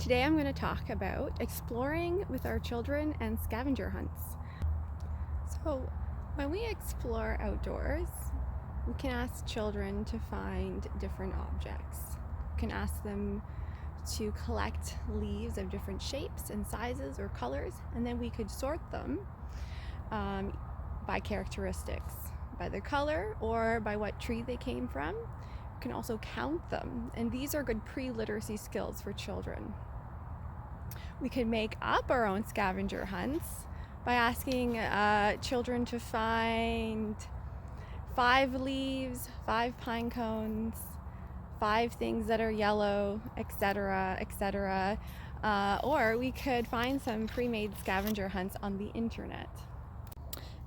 Today I'm going to talk about exploring with our children and scavenger hunts. So when we explore outdoors, we can ask children to find different objects. We can ask them to collect leaves of different shapes and sizes or colors, and then we could sort them by characteristics, by their color or by what tree they came from. We can also count them, and these are good pre-literacy skills for children. We could make up our own scavenger hunts by asking children to find 5 leaves, 5 pine cones, 5 things that are yellow, etc., etc. Or we could find some pre-made scavenger hunts on the internet.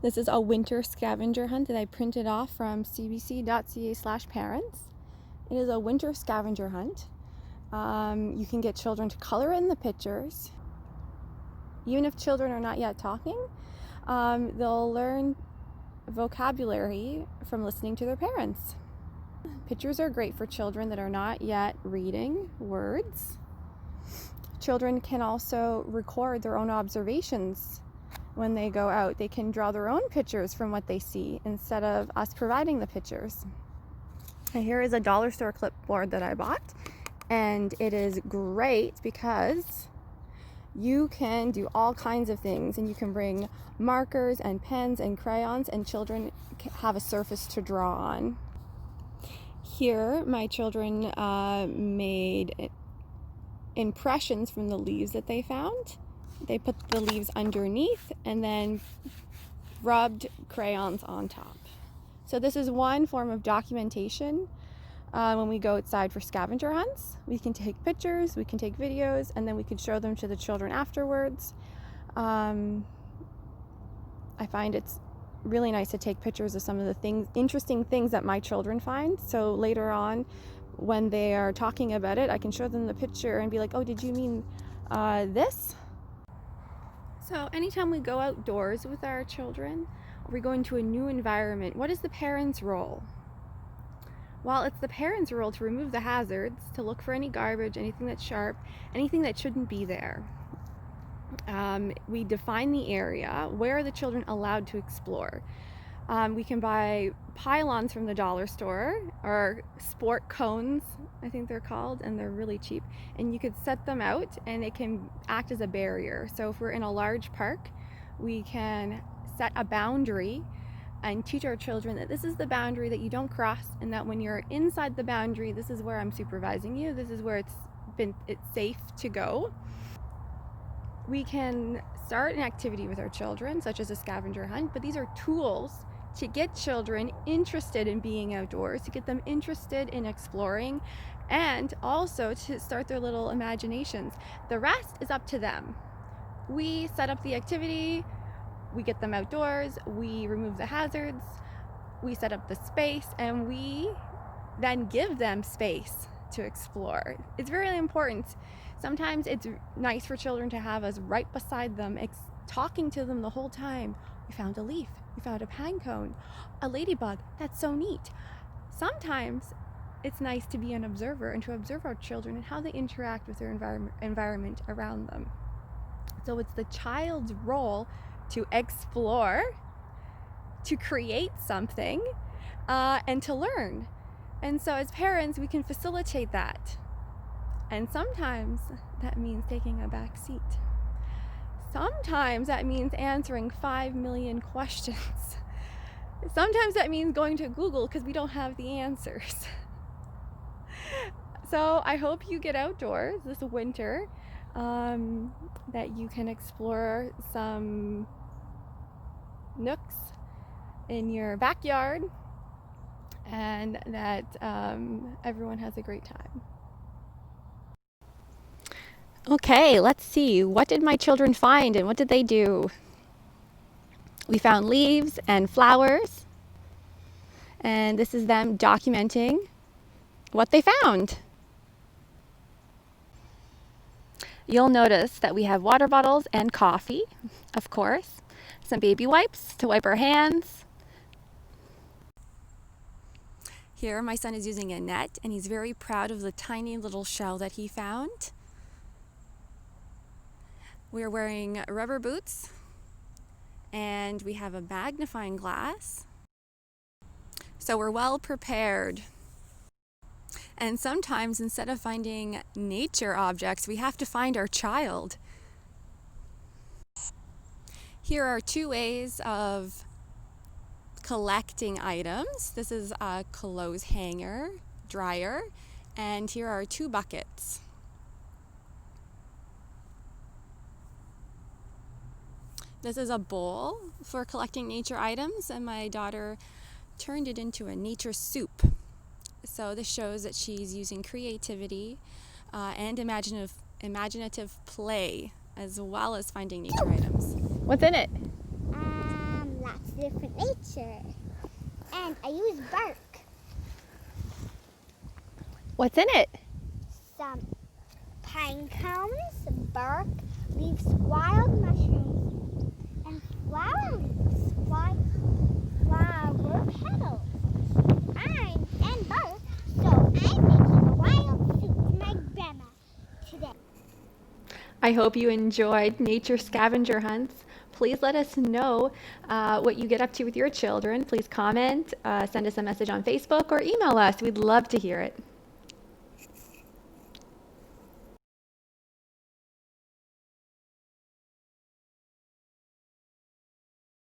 This is a winter scavenger hunt that I printed off from cbc.ca/parents. It is a winter scavenger hunt. You can get children to color in the pictures. Even if children are not yet talking, they'll learn vocabulary from listening to their parents. Pictures are great for children that are not yet reading words. Children can also record their own observations when they go out. They can draw their own pictures from what they see instead of us providing the pictures. And here is a dollar store clipboard that I bought. And it is great because you can do all kinds of things, and you can bring markers and pens and crayons, and children have a surface to draw on. Here, my children made impressions from the leaves that they found. They put the leaves underneath and then rubbed crayons on top. So this is one form of documentation. When we go outside for scavenger hunts, we can take pictures, we can take videos, and then we can show them to the children afterwards. I find it's really nice to take pictures of some of the interesting things that my children find. So later on, when they are talking about it, I can show them the picture and be like, oh, did you mean this? So anytime we go outdoors with our children, or we go into a new environment, what is the parent's role? Well, it's the parents' role to remove the hazards, to look for any garbage, anything that's sharp, anything that shouldn't be there. We define the area. Where are the children allowed to explore? We can buy pylons from the dollar store, or sport cones, I think they're called, and they're really cheap. And you could set them out and it can act as a barrier. So if we're in a large park, we can set a boundary and teach our children that this is the boundary that you don't cross, and that when you're inside the boundary, this is where I'm supervising you, this is where it's safe to go. We can start an activity with our children, such as a scavenger hunt, but these are tools to get children interested in being outdoors, to get them interested in exploring, and also to start their little imaginations. The rest is up to them. We set up the activity, we get them outdoors, we remove the hazards, we set up the space, and we then give them space to explore. It's very important. Sometimes it's nice for children to have us right beside them, talking to them the whole time. We found a leaf, we found a pine cone, a ladybug, that's so neat. Sometimes it's nice to be an observer and to observe our children and how they interact with their environment around them. So it's the child's role to explore, to create something, and to learn. And so as parents, we can facilitate that. And sometimes that means taking a back seat. Sometimes that means answering 5 million questions. Sometimes that means going to Google because we don't have the answers. So I hope you get outdoors this winter, that you can explore some nooks in your backyard, and that everyone has a great time. Okay, let's see. What did my children find and what did they do? We found leaves and flowers, and this is them documenting what they found. You'll notice that we have water bottles and coffee, of course, some baby wipes to wipe our hands. Here, my son is using a net, and he's very proud of the tiny little shell that he found. We're wearing rubber boots and we have a magnifying glass. So we're well prepared. And sometimes instead of finding nature objects, we have to find our child. Here are 2 ways of collecting items. This is a clothes hanger, dryer, and here are 2 buckets. This is a bowl for collecting nature items, and my daughter turned it into a nature soup. So this shows that she's using creativity and imaginative play, as well as finding nature items. What's in it? Lots of different nature. And I use bark. What's in it? Some pine cones, bark, leaves, wild mushrooms, and flower leaves, flower petals, and bark. So I'm making a wild soup for my grandma today. I hope you enjoyed nature scavenger hunts. Please let us know what you get up to with your children. Please comment, send us a message on Facebook, or email us. We'd love to hear it.